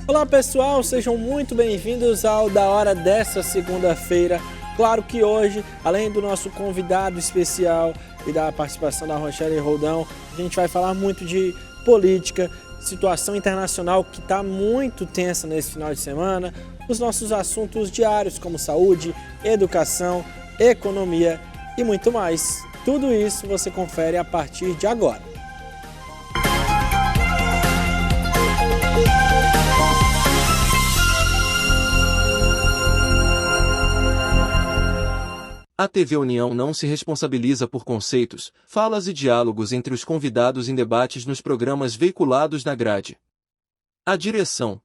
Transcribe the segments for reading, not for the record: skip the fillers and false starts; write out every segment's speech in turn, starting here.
Olá pessoal, sejam muito bem-vindos ao Da Hora dessa segunda-feira. Claro que hoje, além do nosso convidado especial e da participação da Rochelle Roldão, a gente vai falar muito de política, situação internacional que está muito tensa nesse final de semana, os nossos assuntos diários como saúde, educação, economia e muito mais. Tudo isso você confere a partir de agora. A TV União não se responsabiliza por conceitos, falas e diálogos entre os convidados em debates nos programas veiculados na grade. A direção.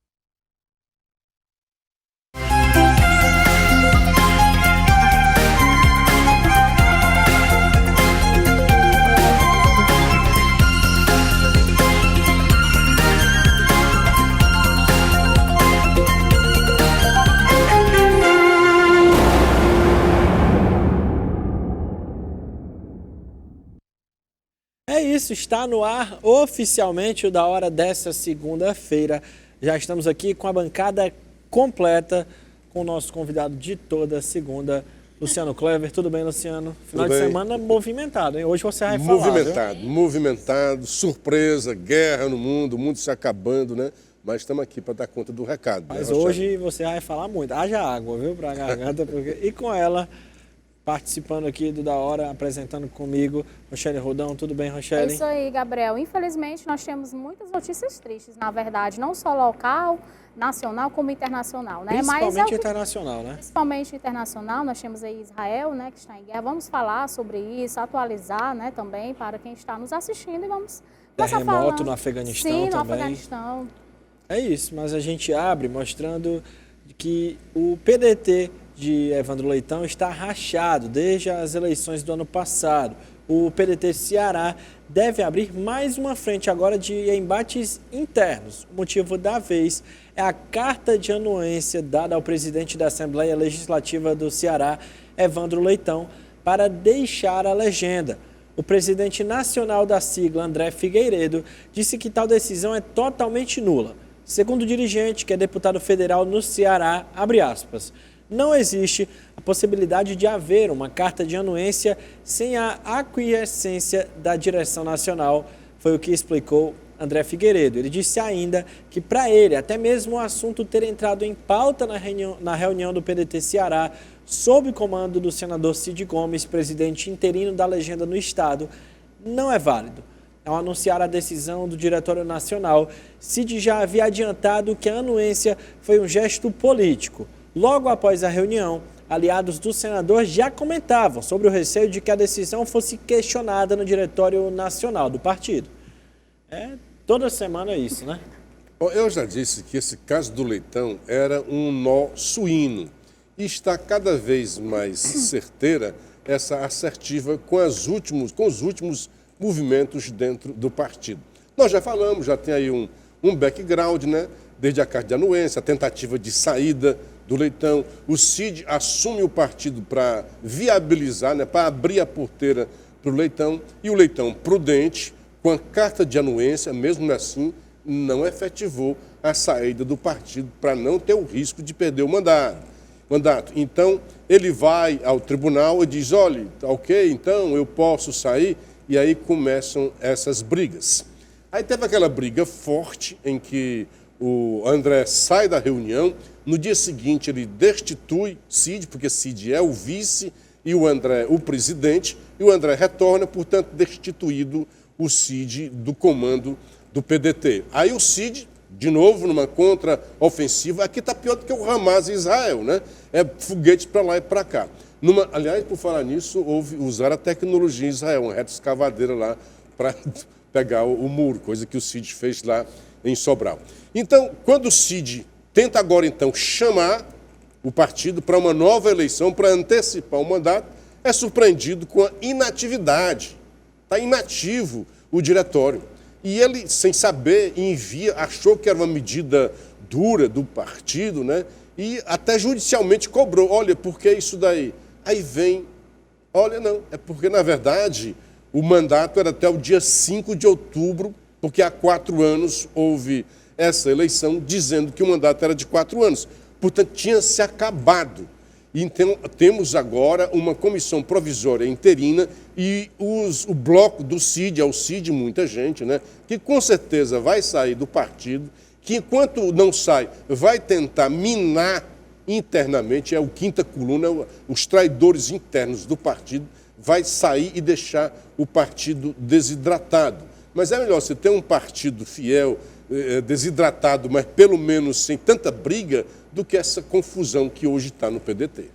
É isso, está no ar oficialmente o Da Hora dessa segunda-feira. Já estamos aqui com a bancada completa, com o nosso convidado de toda segunda, Luciano Clever. Tudo bem, Luciano? Final de semana movimentado, hein? Hoje você vai falar, Movimentado, surpresa, guerra no mundo, o mundo se acabando, né? Mas estamos aqui para dar conta do recado. Mas hoje você vai falar muito. Haja água, viu, para a garganta. E com ela, participando aqui do Da Hora, apresentando comigo, Rochelle Roldão. Tudo bem, Rochelle? É isso aí, Gabriel. Infelizmente, nós temos muitas notícias tristes, na verdade, não só local, nacional, como internacional, né? Principalmente internacional, né? Principalmente internacional. Nós temos aí Israel, né, que está em guerra. Vamos falar sobre isso, atualizar, né, também, para quem está nos assistindo. E vamos começar falando. Terremoto no Afeganistão também. Sim, no Afeganistão. É isso, mas a gente abre mostrando que o PDT de Evandro Leitão está rachado desde as eleições do ano passado. O PDT Ceará deve abrir mais uma frente agora de embates internos. O motivo da vez é a carta de anuência dada ao presidente da Assembleia Legislativa do Ceará, Evandro Leitão, para deixar a legenda. O presidente nacional da sigla, André Figueiredo, disse que tal decisão é totalmente nula. Segundo o dirigente, que é deputado federal no Ceará, abre aspas, não existe a possibilidade de haver uma carta de anuência sem a aquiescência da direção nacional, foi o que explicou André Figueiredo. Ele disse ainda que, para ele, até mesmo o assunto ter entrado em pauta na reunião do PDT Ceará, sob comando do senador Cid Gomes, presidente interino da legenda no estado, não é válido. Ao anunciar a decisão do Diretório Nacional, Cid já havia adiantado que a anuência foi um gesto político. Logo após a reunião, aliados do senador já comentavam sobre o receio de que a decisão fosse questionada no Diretório Nacional do partido. Toda semana é isso, né? Eu já disse que esse caso do Leitão era um nó suíno e está cada vez mais certeira essa assertiva com os últimos movimentos dentro do partido. Nós já falamos, já tem aí um background, né? Desde a carta de anuência, a tentativa de saída do Leitão. O Cid assume o partido para viabilizar, né? Para abrir a porteira para o Leitão. E o Leitão, prudente, com a carta de anuência, mesmo assim, não efetivou a saída do partido para não ter o risco de perder o mandato. Então, ele vai ao tribunal e diz, olha, ok, então eu posso sair. E aí começam essas brigas. Aí teve aquela briga forte em que o André sai da reunião, no dia seguinte ele destitui Cid, porque Cid é o vice e o André o presidente, e o André retorna, portanto, destituído o Cid do comando do PDT. Aí o Cid, de novo, numa contra-ofensiva, aqui está pior do que o Hamas em Israel, né? É foguete para lá e para cá. Aliás, por falar nisso, usar a tecnologia em Israel, uma reta escavadeira lá para pegar o muro, coisa que o Cid fez lá em Sobral. Então, quando o Cid tenta agora, então, chamar o partido para uma nova eleição, para antecipar o mandato, é surpreendido com a inatividade. Está inativo o diretório. E ele, sem saber, achou que era uma medida dura do partido, né? E até judicialmente cobrou. Olha, por que isso daí? Aí vem, olha, não, é porque, na verdade, o mandato era até o dia 5 de outubro, porque há 4 anos houve essa eleição dizendo que o mandato era de 4 anos. Portanto, tinha se acabado. Então, temos agora uma comissão provisória interina e o bloco do CID, ao CID, muita gente, né, que com certeza vai sair do partido, que enquanto não sai, vai tentar minar internamente, é o quinta coluna, os traidores internos do partido, vai sair e deixar o partido desidratado. Mas é melhor você ter um partido fiel, desidratado, mas pelo menos sem tanta briga, do que essa confusão que hoje está no PDT.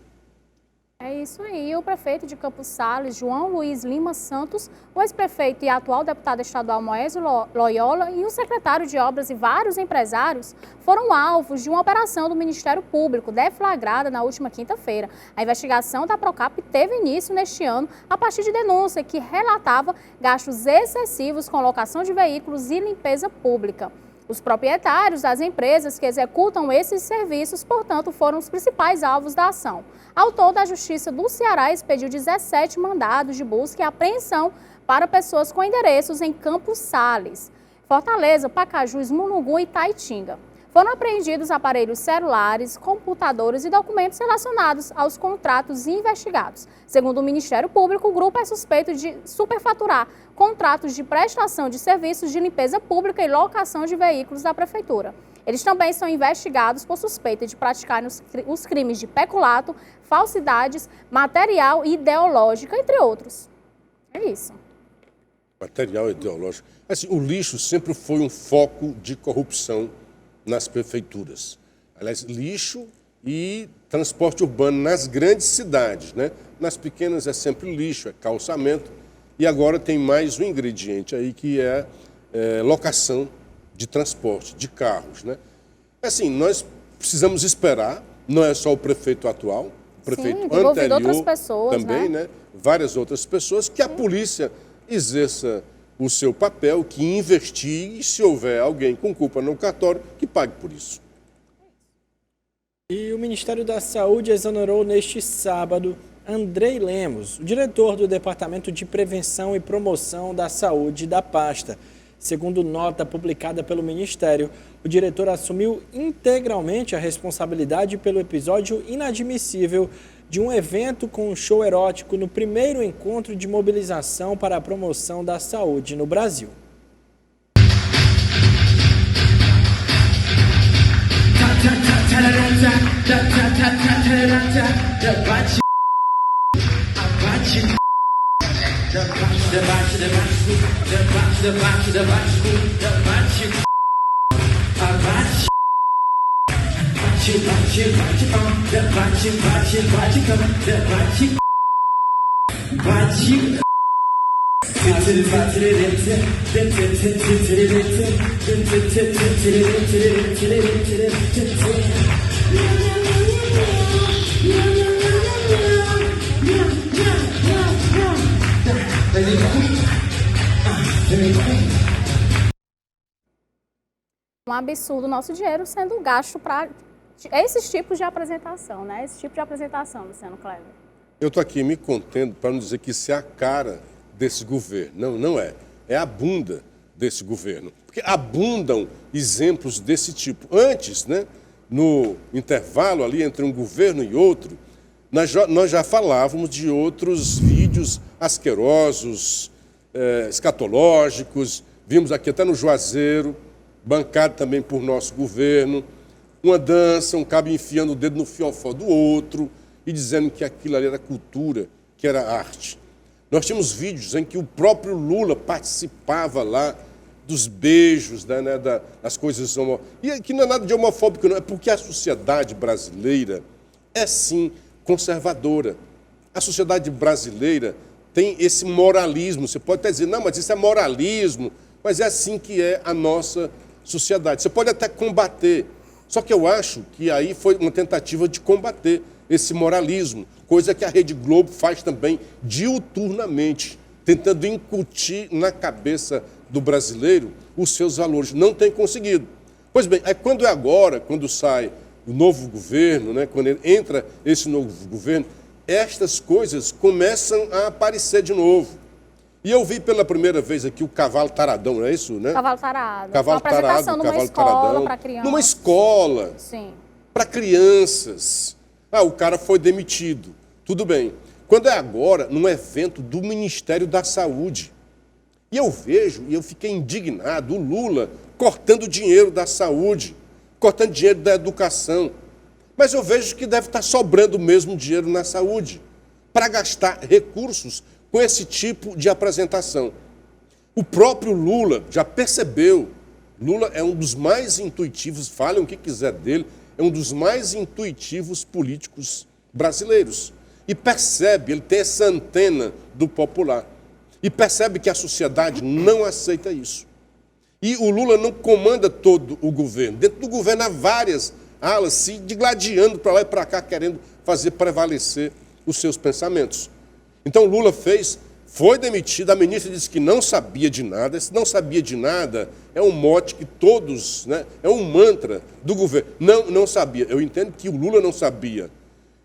É isso aí. O prefeito de Campos Sales, João Luiz Lima Santos, o ex-prefeito e atual deputado estadual Moésio Loyola e o secretário de Obras e vários empresários foram alvos de uma operação do Ministério Público deflagrada na última quinta-feira. A investigação da Procap teve início neste ano a partir de denúncia que relatava gastos excessivos com locação de veículos e limpeza pública. Os proprietários das empresas que executam esses serviços, portanto, foram os principais alvos da ação. Ao todo, a Justiça do Ceará expediu 17 mandados de busca e apreensão para pessoas com endereços em Campos Sales, Fortaleza, Pacajus, Munungu e Taitinga. Foram apreendidos aparelhos celulares, computadores e documentos relacionados aos contratos investigados. Segundo o Ministério Público, o grupo é suspeito de superfaturar contratos de prestação de serviços de limpeza pública e locação de veículos da Prefeitura. Eles também são investigados por suspeita de praticarem os crimes de peculato, falsidades, material e ideológica, entre outros. É isso. Material ideológico. Assim, o lixo sempre foi um foco de corrupção nas prefeituras. Aliás, lixo e transporte urbano nas grandes cidades, né? Nas pequenas é sempre lixo, é calçamento. E agora tem mais um ingrediente aí que é locação de transporte, de carros, né? Assim, nós precisamos esperar, não é só o prefeito atual, o prefeito anterior outras pessoas, também, né? Várias outras pessoas, que a polícia exerça o seu papel, que investigue, e se houver alguém com culpa no cartório, que pague por isso. E o Ministério da Saúde exonerou neste sábado Andrei Lemos, o diretor do Departamento de Prevenção e Promoção da Saúde da pasta. Segundo nota publicada pelo Ministério, o diretor assumiu integralmente a responsabilidade pelo episódio inadmissível de um evento com um show erótico no primeiro encontro de mobilização para a promoção da saúde no Brasil. Um absurdo o nosso dinheiro sendo gasto para esses tipos de apresentação, né? Esse tipo de apresentação, Luciano Kleber. Eu estou aqui me contendo para não dizer que isso é a cara desse governo. Não, não é. É a bunda desse governo. Porque abundam exemplos desse tipo. Antes, né, no intervalo ali entre um governo e outro, nós já falávamos de outros vídeos asquerosos, escatológicos. Vimos aqui até no Juazeiro, bancado também por nosso governo, uma dança, um cabo enfiando o dedo no fiofó do outro e dizendo que aquilo ali era cultura, que era arte. Nós tínhamos vídeos em que o próprio Lula participava lá dos beijos, né, das coisas e aqui não é nada de homofóbico, não, é porque a sociedade brasileira é sim conservadora. A sociedade brasileira tem esse moralismo. Você pode até dizer, não, mas isso é moralismo, mas é assim que é a nossa sociedade. Você pode até combater, só que eu acho que aí foi uma tentativa de combater esse moralismo, coisa que a Rede Globo faz também diuturnamente, tentando incutir na cabeça do brasileiro os seus valores. Não tem conseguido. Pois bem, aí quando sai o novo governo, né, quando entra esse novo governo, estas coisas começam a aparecer de novo. E eu vi pela primeira vez aqui o cavalo taradão, não é isso, né? Cavalo tarado. Cavalo Uma apresentação tarado, numa cavalo escola taradão. para crianças. Numa escola, Sim. para crianças. Ah, o cara foi demitido. Tudo bem. Quando é agora, num evento do Ministério da Saúde. E eu vejo, e eu fiquei indignado, o Lula cortando dinheiro da saúde, cortando dinheiro da educação. Mas eu vejo que deve estar sobrando mesmo dinheiro na saúde para gastar recursos com esse tipo de apresentação. O próprio Lula já percebeu, Lula é um dos mais intuitivos, falem o que quiser dele, é um dos mais intuitivos políticos brasileiros. E percebe, ele tem essa antena do popular. E percebe que a sociedade não aceita isso. E o Lula não comanda todo o governo. Dentro do governo há várias alas se digladiando para lá e para cá, querendo fazer prevalecer os seus pensamentos. Então Lula foi demitido, a ministra disse que não sabia de nada. Esse não sabia de nada é um mote que todos, né, é um mantra do governo. Não sabia. Eu entendo que o Lula não sabia.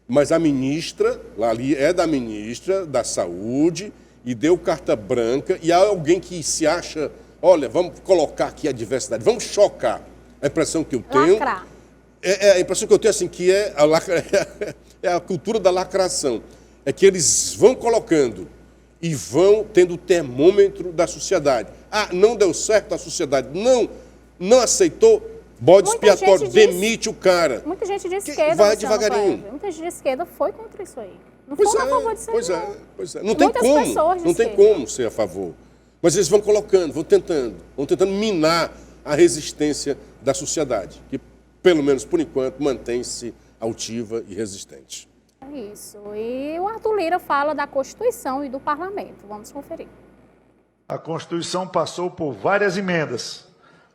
Mas a ministra, lá ali é da ministra da Saúde, e deu carta branca, e há alguém que se acha, olha, vamos colocar aqui a diversidade, vamos chocar. A impressão que eu tenho... Lacrar. A impressão que eu tenho, assim, que é a cultura da lacração. É que eles vão colocando e vão tendo o termômetro da sociedade. Ah, não deu certo a sociedade, não aceitou, bode expiatório, demite o cara. Muita gente de esquerda, vai Luciano devagarinho. Cleber, muita gente de esquerda foi contra isso aí. Não foi a favor disso aí, não. Pois é. Não tem Muitas como, pessoas de não tem esquerda. como ser a favor. Mas eles vão colocando, vão tentando minar a resistência da sociedade, que, pelo menos por enquanto, mantém-se altiva e resistente. É isso. E o Arthur Lira fala da Constituição e do Parlamento. Vamos conferir. A Constituição passou por várias emendas,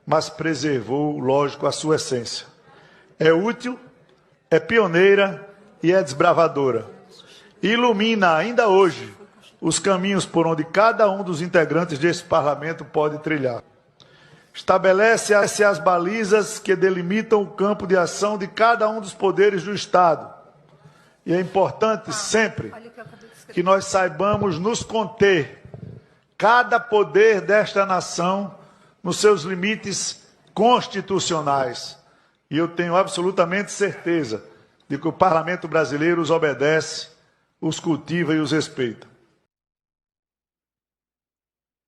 mas preservou, lógico, a sua essência. É útil, é pioneira e é desbravadora. Ilumina ainda hoje os caminhos por onde cada um dos integrantes desse parlamento pode trilhar. Estabelece as balizas que delimitam o campo de ação de cada um dos poderes do Estado. E é importante sempre que nós saibamos nos conter, cada poder desta nação, nos seus limites constitucionais. E eu tenho absolutamente certeza de que o parlamento brasileiro os obedece, os cultiva e os respeita.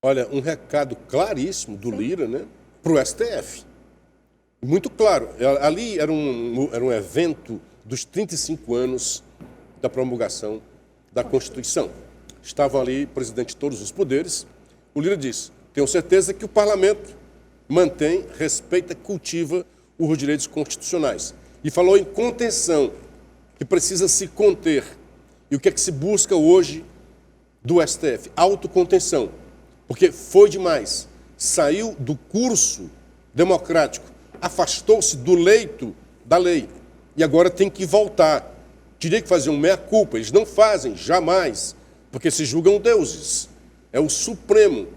Olha, um recado claríssimo do Lira, né, para o STF. Muito claro. Ali era um evento dos 35 anos da promulgação da Constituição. Estavam ali presidente de todos os poderes. O Lira disse, tenho certeza que o parlamento mantém, respeita, cultiva os direitos constitucionais. E falou em contenção, que precisa se conter. E o que é que se busca hoje do STF? Autocontenção. Porque foi demais. Saiu do curso democrático, afastou-se do leito da lei. E agora tem que voltar. Teria que fazer um meia-culpa. Eles não fazem, jamais, porque se julgam deuses. É o Supremo.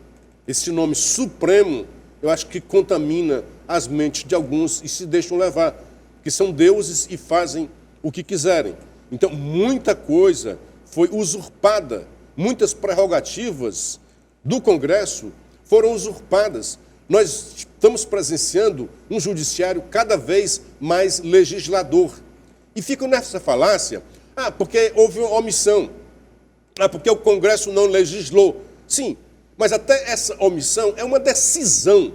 Esse nome Supremo, eu acho que contamina as mentes de alguns e se deixam levar, que são deuses e fazem o que quiserem. Então, muita coisa foi usurpada, muitas prerrogativas do Congresso foram usurpadas. Nós estamos presenciando um judiciário cada vez mais legislador. E ficam nessa falácia, porque houve uma omissão, porque o Congresso não legislou. Sim, mas até essa omissão é uma decisão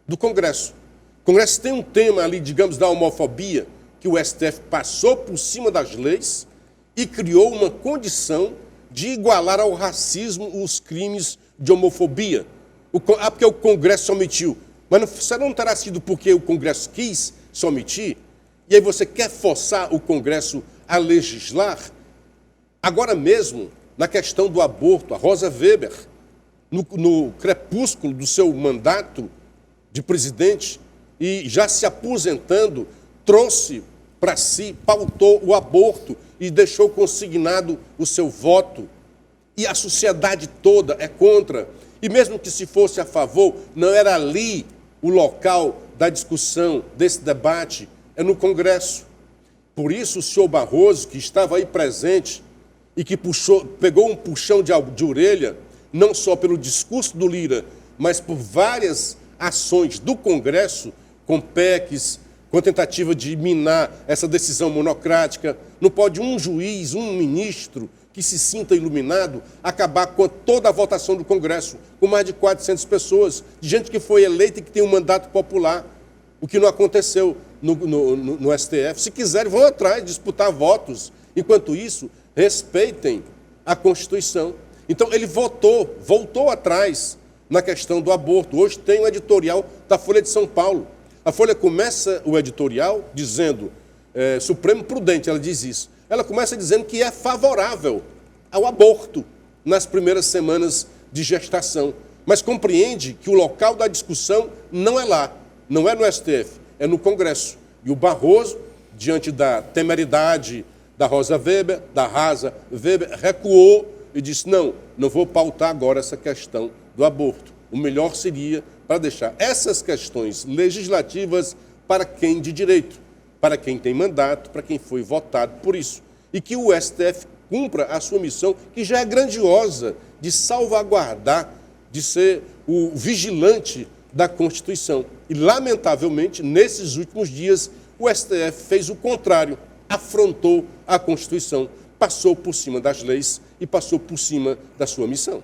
do Congresso. O Congresso tem um tema ali, digamos, da homofobia, que o STF passou por cima das leis e criou uma condição de igualar ao racismo os crimes de homofobia. Porque o Congresso se omitiu. Mas será não terá sido porque o Congresso quis se omitir? E aí você quer forçar o Congresso a legislar? Agora mesmo, na questão do aborto, a Rosa Weber, no crepúsculo do seu mandato de presidente e já se aposentando, trouxe para si, pautou o aborto e deixou consignado o seu voto. E a sociedade toda é contra. E mesmo que se fosse a favor, não era ali o local da discussão, desse debate, é no Congresso. Por isso o senhor Barroso, que estava aí presente e que pegou um puxão de orelha não só pelo discurso do Lira, mas por várias ações do Congresso, com PECs, com tentativa de minar essa decisão monocrática. Não pode um juiz, um ministro que se sinta iluminado acabar com toda a votação do Congresso, com mais de 400 pessoas, de gente que foi eleita e que tem um mandato popular, o que não aconteceu no STF. Se quiserem, vão atrás, disputar votos. Enquanto isso, respeitem a Constituição. Então, ele voltou atrás na questão do aborto. Hoje tem um editorial da Folha de São Paulo. A Folha começa o editorial dizendo, Supremo Prudente, ela diz isso. Ela começa dizendo que é favorável ao aborto nas primeiras semanas de gestação, mas compreende que o local da discussão não é lá, não é no STF, é no Congresso. E o Barroso, diante da temeridade da Rosa Weber, da Rosa Weber, recuou e disse, não vou pautar agora essa questão do aborto. O melhor seria para deixar essas questões legislativas para quem de direito, para quem tem mandato, para quem foi votado por isso. E que o STF cumpra a sua missão, que já é grandiosa, de salvaguardar, de ser o vigilante da Constituição. E, lamentavelmente, nesses últimos dias, o STF fez o contrário, afrontou a Constituição, passou por cima das leis e passou por cima da sua missão.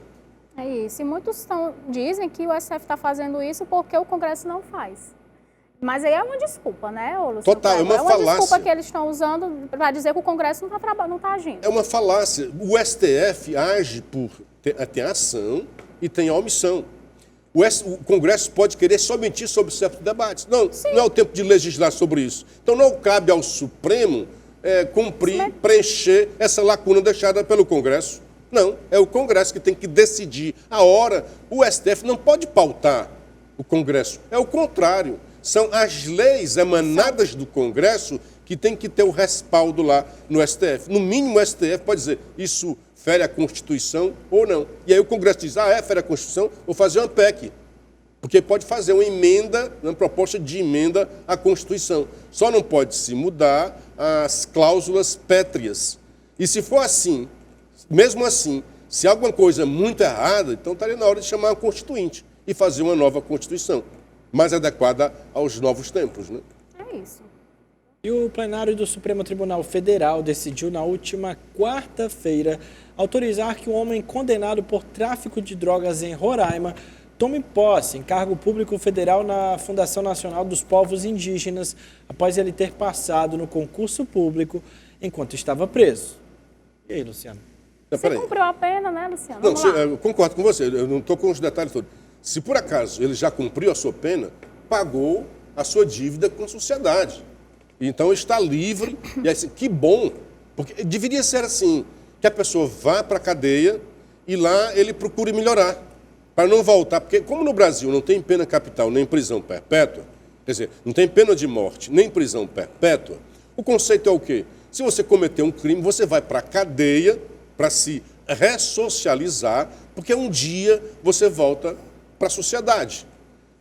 É isso. E muitos dizem que o STF está fazendo isso porque o Congresso não faz. Mas aí é uma desculpa, né, Luciano? Total, é uma falácia. Desculpa que eles estão usando para dizer que o Congresso não está agindo. É uma falácia. O STF age tem ação e tem a omissão. O Congresso pode querer só mentir sobre certos debates. Não é o tempo de legislar sobre isso. Então não cabe ao Supremo cumprir, preencher essa lacuna deixada pelo Congresso. Não, é o Congresso que tem que decidir a hora. O STF não pode pautar o Congresso. É o contrário. São as leis emanadas do Congresso que tem que ter o respaldo lá no STF. No mínimo, o STF pode dizer, isso fere a Constituição ou não. E aí o Congresso diz, fere a Constituição, vou fazer uma PEC. Porque pode fazer uma emenda, uma proposta de emenda à Constituição. Só não pode se mudar as cláusulas pétreas. E se for assim, mesmo assim, se há alguma coisa muito errada, então estaria na hora de chamar uma Constituinte e fazer uma nova Constituição, mais adequada aos novos tempos, né? É isso. E o plenário do Supremo Tribunal Federal decidiu na última quarta-feira autorizar que um homem condenado por tráfico de drogas em Roraima tome posse em cargo público federal na Fundação Nacional dos Povos Indígenas, após ele ter passado no concurso público enquanto estava preso. E aí, Luciano? Você cumpriu a pena, né, Luciano? Não, eu concordo com você, eu não estou com os detalhes todos. Se por acaso ele já cumpriu a sua pena, pagou a sua dívida com a sociedade. Então está livre, e assim, que bom, porque deveria ser assim, que a pessoa vá para a cadeia e lá ele procure melhorar, para não voltar, porque como no Brasil não tem pena capital nem prisão perpétua, quer dizer, não tem pena de morte nem prisão perpétua, o conceito é o quê? Se você cometer um crime, você vai para a cadeia para se ressocializar, porque um dia você volta para a sociedade.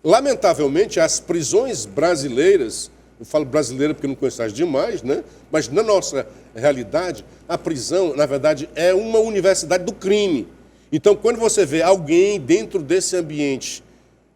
Lamentavelmente, as prisões brasileiras, eu falo brasileira porque não conheço as demais, né? Mas na nossa realidade, a prisão, na verdade, é uma universidade do crime. Então, quando você vê alguém dentro desse ambiente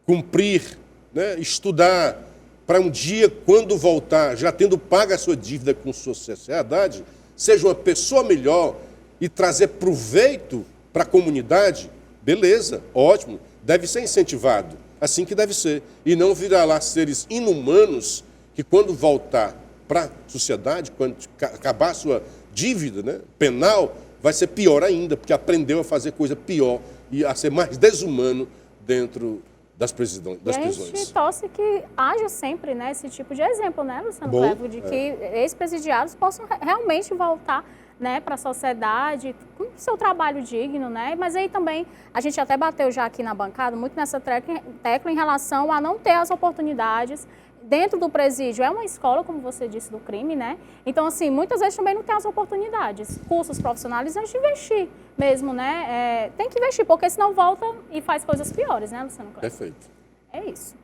cumprir, né, estudar, para um dia, quando voltar, já tendo pago a sua dívida com sua sociedade, seja uma pessoa melhor e trazer proveito para a comunidade, beleza, ótimo, deve ser incentivado, assim que deve ser. E não virar lá seres inumanos que, quando voltar para a sociedade, quando acabar a sua dívida, né, penal, vai ser pior ainda, porque aprendeu a fazer coisa pior e a ser mais desumano dentro das prisões. E a gente torce que haja sempre, né, esse tipo de exemplo, né, Luciano Clevo, de que ex-presidiários possam realmente voltar, né, para a sociedade, com seu trabalho digno, né? Mas aí também a gente até bateu já aqui na bancada muito nessa tecla em relação a não ter as oportunidades dentro do presídio. É uma escola, como você disse, do crime, né? Então, assim, muitas vezes também não tem as oportunidades. Cursos profissionalizantes de investir mesmo, né? Tem que investir, porque senão volta e faz coisas piores, né, Luciano Clevo? Perfeito. É isso.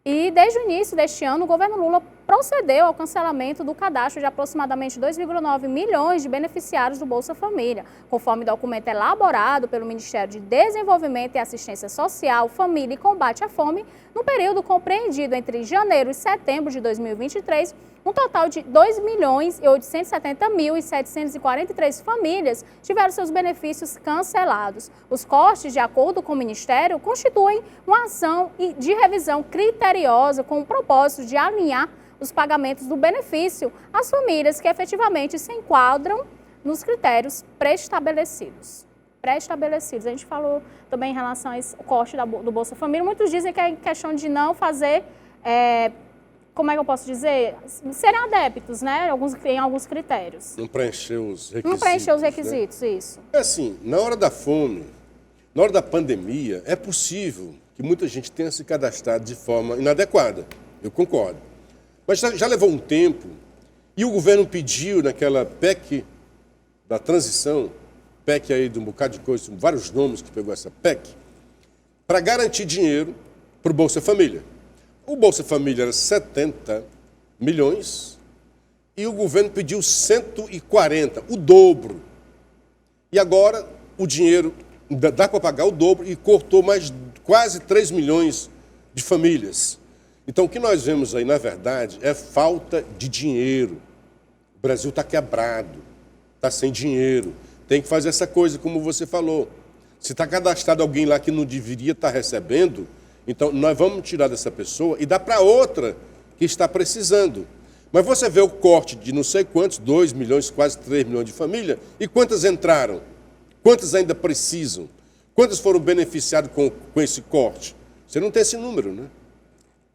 E desde o início deste ano, o governo Lula procedeu ao cancelamento do cadastro de aproximadamente 2,9 milhões de beneficiários do Bolsa Família, conforme documento elaborado pelo Ministério de Desenvolvimento e Assistência Social, Família e Combate à Fome, no período compreendido entre janeiro e setembro de 2023, um total de 2.870.743 famílias tiveram seus benefícios cancelados. Os cortes, de acordo com o Ministério, constituem uma ação de revisão criteriosa com o propósito de alinhar os pagamentos do benefício às famílias que efetivamente se enquadram nos critérios pré-estabelecidos. A gente falou também em relação ao corte do Bolsa Família. Muitos dizem que é questão de não fazer... como é que eu posso dizer? Serem adeptos, né? Em alguns critérios. Não preencher os requisitos. Não preencher os requisitos, né? Isso. É assim, na hora da fome, na hora da pandemia, é possível que muita gente tenha se cadastrado de forma inadequada. Eu concordo. Mas já levou um tempo e o governo pediu naquela PEC da transição, PEC aí de um bocado de coisa, vários nomes que pegou essa PEC, para garantir dinheiro para o Bolsa Família. O Bolsa Família era 70 milhões e o governo pediu 140, o dobro. E agora o dinheiro dá para pagar o dobro e cortou mais quase 3 milhões de famílias. Então o que nós vemos aí, na verdade, é falta de dinheiro. O Brasil está quebrado, está sem dinheiro. Tem que fazer essa coisa, como você falou. Se está cadastrado alguém lá que não deveria estar recebendo, então nós vamos tirar dessa pessoa e dar para outra que está precisando. Mas você vê o corte de não sei quantos, 2 milhões, quase 3 milhões de família, e quantas entraram? Quantas ainda precisam? Quantas foram beneficiadas com esse corte? Você não tem esse número, né?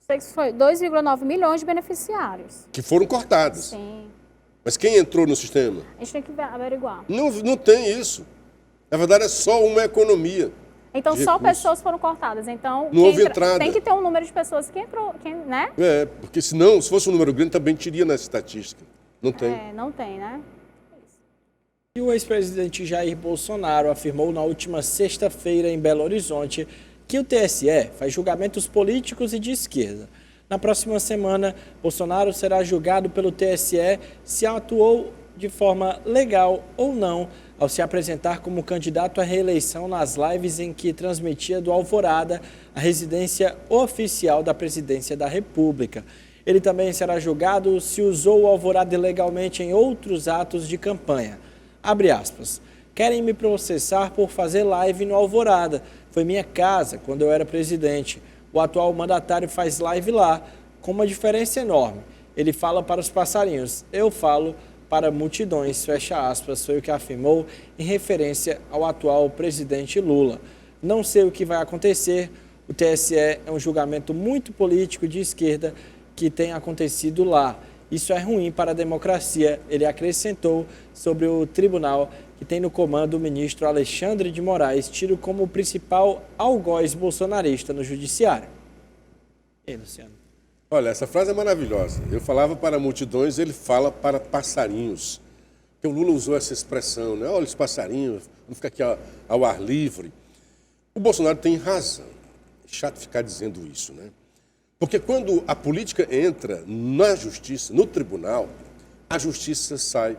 Sei que foi 2,9 milhões de beneficiários. Que foram cortados. Sim. Mas quem entrou no sistema? A gente tem que averiguar. Não tem isso. Na verdade, é só uma economia. Então, só pessoas foram cortadas. Então, não houve entrada. Tem que ter um número de pessoas que entrou, né? Porque senão, se fosse um número grande, também teria nessa estatística. Não tem. Não tem, né? E o ex-presidente Jair Bolsonaro afirmou na última sexta-feira em Belo Horizonte que o TSE faz julgamentos políticos e de esquerda. Na próxima semana, Bolsonaro será julgado pelo TSE se atuou de forma legal ou não ao se apresentar como candidato à reeleição nas lives em que transmitia do Alvorada, a residência oficial da Presidência da República. Ele também será julgado se usou o Alvorada ilegalmente em outros atos de campanha. Abre aspas. Querem me processar por fazer live no Alvorada. Foi minha casa quando eu era presidente. O atual mandatário faz live lá, com uma diferença enorme. Ele fala para os passarinhos, eu falo para multidões, fecha aspas, foi o que afirmou em referência ao atual presidente Lula. Não sei o que vai acontecer, o TSE é um julgamento muito político de esquerda que tem acontecido lá. Isso é ruim para a democracia, ele acrescentou sobre o tribunal que tem no comando o ministro Alexandre de Moraes, tido como o principal algoz bolsonarista no judiciário. E aí, Luciano? Olha, essa frase é maravilhosa. Eu falava para multidões, ele fala para passarinhos. Porque o Lula usou essa expressão, né? Olha os passarinhos, não fica aqui ao ar livre. O Bolsonaro tem razão. É chato ficar dizendo isso, né? Porque quando a política entra na justiça, no tribunal, a justiça sai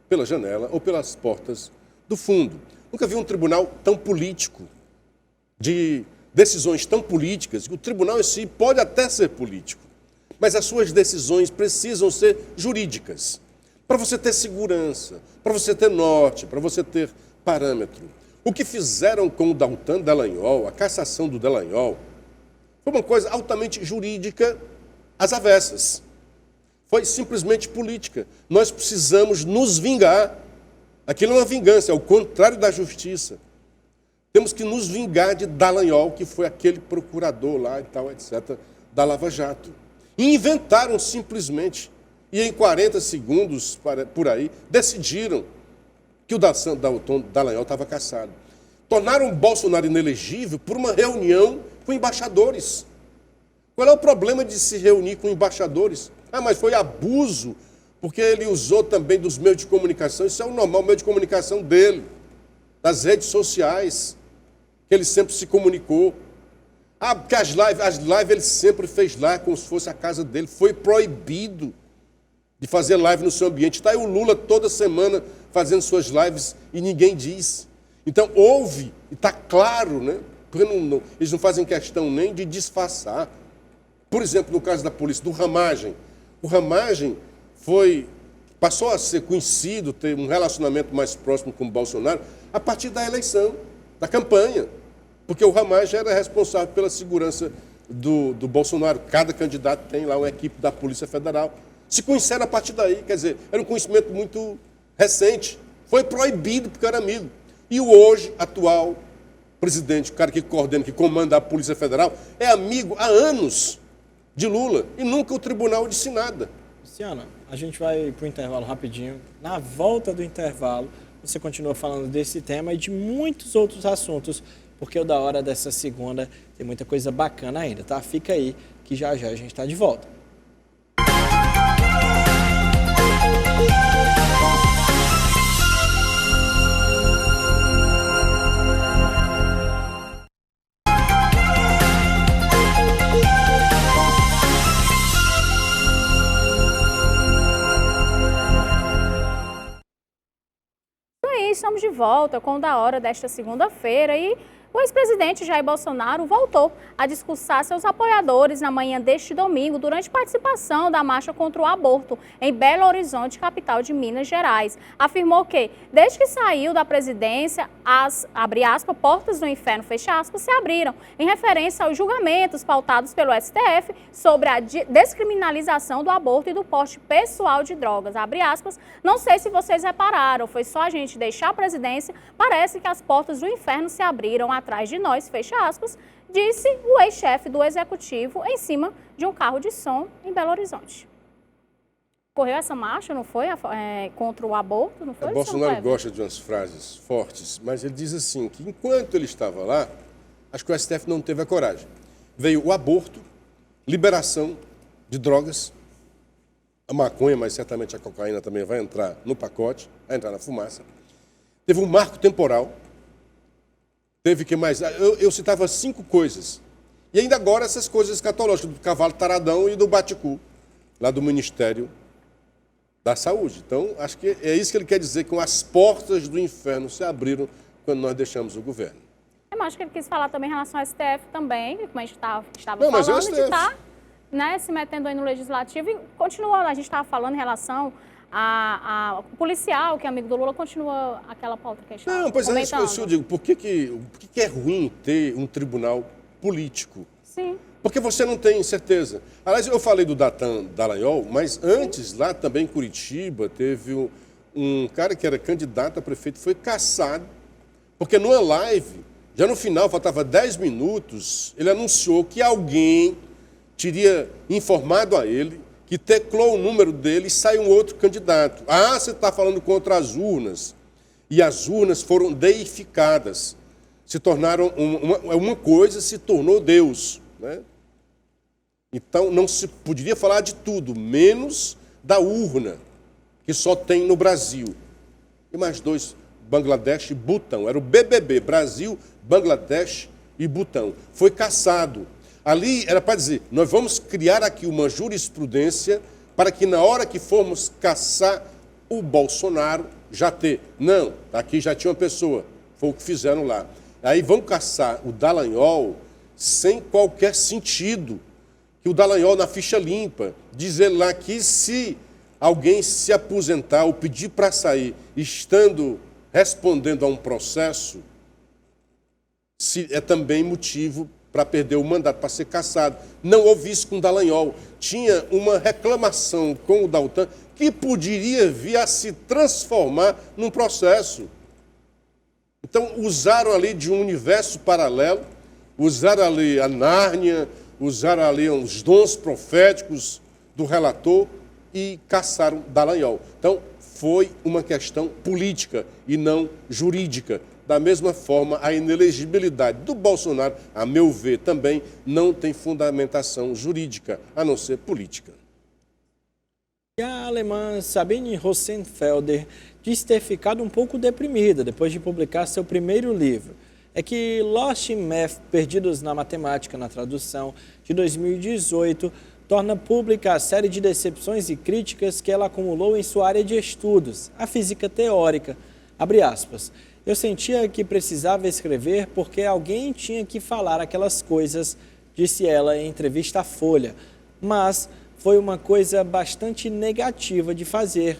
pela janela ou pelas portas do fundo. Nunca vi um tribunal tão político, de decisões tão políticas. O tribunal em si pode até ser político, mas as suas decisões precisam ser jurídicas, para você ter segurança, para você ter norte, para você ter parâmetro. O que fizeram com o Deltan Dallagnol, a cassação do Dallagnol, foi uma coisa altamente jurídica às avessas. Foi simplesmente política. Nós precisamos nos vingar. Aquilo é uma vingança, é o contrário da justiça. Temos que nos vingar de Dallagnol, que foi aquele procurador lá e tal, etc., da Lava Jato. E inventaram simplesmente, e em 40 segundos, por aí, decidiram que o Dallagnol estava cassado. Tornaram o Bolsonaro inelegível por uma reunião com embaixadores. Qual é o problema de se reunir com embaixadores? Ah, mas foi abuso, porque ele usou também dos meios de comunicação. Isso é o normal, o meio de comunicação dele, das redes sociais, que ele sempre se comunicou. Ah, porque as lives ele sempre fez lá como se fosse a casa dele. Foi proibido de fazer live no seu ambiente. Está aí o Lula toda semana fazendo suas lives e ninguém diz. Então, houve, e está claro, né? Porque eles não fazem questão nem de disfarçar. Por exemplo, no caso da polícia, do Ramagem. O Ramagem passou a ser conhecido, ter um relacionamento mais próximo com o Bolsonaro a partir da eleição, da campanha. Porque o Ramagem era responsável pela segurança do Bolsonaro. Cada candidato tem lá uma equipe da Polícia Federal. Se conheceram a partir daí, quer dizer, era um conhecimento muito recente. Foi proibido porque era amigo. E o hoje, atual presidente, o cara que coordena, que comanda a Polícia Federal, é amigo há anos de Lula. E nunca o tribunal disse nada. Luciana, a gente vai para o intervalo rapidinho. Na volta do intervalo, você continua falando desse tema e de muitos outros assuntos, porque o da hora dessa segunda tem muita coisa bacana ainda, tá? Fica aí que já já a gente está de volta. Estamos de volta com o da hora desta segunda-feira e o ex-presidente Jair Bolsonaro voltou a discursar seus apoiadores na manhã deste domingo durante participação da marcha contra o aborto em Belo Horizonte, capital de Minas Gerais. Afirmou que, desde que saiu da presidência, as, abre aspas, portas do inferno, fecha aspas, se abriram, em referência aos julgamentos pautados pelo STF sobre a descriminalização do aborto e do porte pessoal de drogas, abre aspas. Não sei se vocês repararam, foi só a gente deixar a presidência, parece que as portas do inferno se abriram atrás de nós, fecha aspas, disse o ex-chefe do Executivo em cima de um carro de som em Belo Horizonte. Correu essa marcha, não foi? Contra o aborto, não foi? O Bolsonaro gosta de umas frases fortes, mas ele diz assim, que enquanto ele estava lá, acho que o STF não teve a coragem. Veio o aborto, liberação de drogas, a maconha, mas certamente a cocaína também vai entrar no pacote, vai entrar na fumaça. Teve um marco temporal. Teve que mais? Eu citava 5 coisas. E ainda agora essas coisas escatológicas, do cavalo taradão e do baticu, lá do Ministério da Saúde. Então, acho que é isso que ele quer dizer, com as portas do inferno se abriram quando nós deixamos o governo. Eu acho que ele quis falar também em relação ao STF também, como a gente estava Não, mas falando, de estar se metendo aí no Legislativo. E continua, a gente estava falando em relação a policial, que é amigo do Lula, continua aquela pauta que a gente estava Não, pois é comentando. isso que eu digo. Por que é ruim ter um tribunal político? Sim. Porque você não tem certeza. Aliás, eu falei do Datan Dallagnol, mas antes, lá também em Curitiba, teve um cara que era candidato a prefeito, foi cassado, porque numa live, já no final, faltava 10 minutos, ele anunciou que alguém teria informado a ele que teclou o número dele e saiu um outro candidato. Ah, você está falando contra as urnas. E as urnas foram deificadas. Se tornaram uma coisa, se tornou Deus. Né? Então, não se poderia falar de tudo, menos da urna, que só tem no Brasil. E mais 2, Bangladesh e Butão. Era o BBB, Brasil, Bangladesh e Butão. Foi cassado. Ali era para dizer, nós vamos criar aqui uma jurisprudência para que na hora que formos caçar o Bolsonaro, já ter. Não, aqui já tinha uma pessoa, foi o que fizeram lá. Aí vão caçar o Dallagnol sem qualquer sentido. Que o Dallagnol na ficha limpa, dizer lá que se alguém se aposentar ou pedir para sair, estando respondendo a um processo, é também motivo para perder o mandato, para ser cassado. Não houve isso com o Dallagnol. Tinha uma reclamação com o Deltan que poderia vir a se transformar num processo. Então, usaram ali de um universo paralelo, usaram ali a Nárnia, usaram ali os dons proféticos do relator e caçaram Dallagnol. Então, foi uma questão política e não jurídica. Da mesma forma, a inelegibilidade do Bolsonaro, a meu ver, também não tem fundamentação jurídica, a não ser política. E a alemã Sabine Rosenfelder diz ter ficado um pouco deprimida depois de publicar seu primeiro livro. é que Lost in Math, Perdidos na Matemática, na tradução de 2018, torna pública a série de decepções e críticas que ela acumulou em sua área de estudos, a física teórica. Abre aspas. Eu sentia que precisava escrever porque alguém tinha que falar aquelas coisas, disse ela em entrevista à Folha. Mas foi uma coisa bastante negativa de fazer.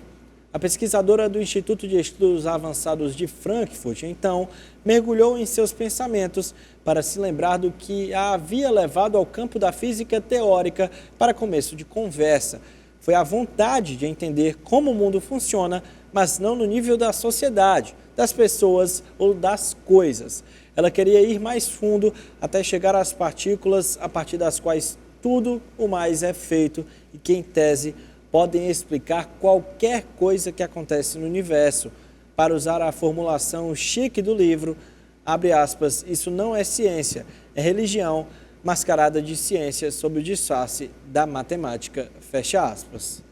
A pesquisadora do Instituto de Estudos Avançados de Frankfurt, então, mergulhou em seus pensamentos para se lembrar do que a havia levado ao campo da física teórica para começo de conversa. Foi a vontade de entender como o mundo funciona, mas não no nível da sociedade, das pessoas ou das coisas. Ela queria ir mais fundo até chegar às partículas a partir das quais tudo o mais é feito e que, em tese, podem explicar qualquer coisa que acontece no universo. Para usar a formulação chique do livro, abre aspas, isso não é ciência, é religião mascarada de ciência sob o disfarce da matemática, fecha aspas.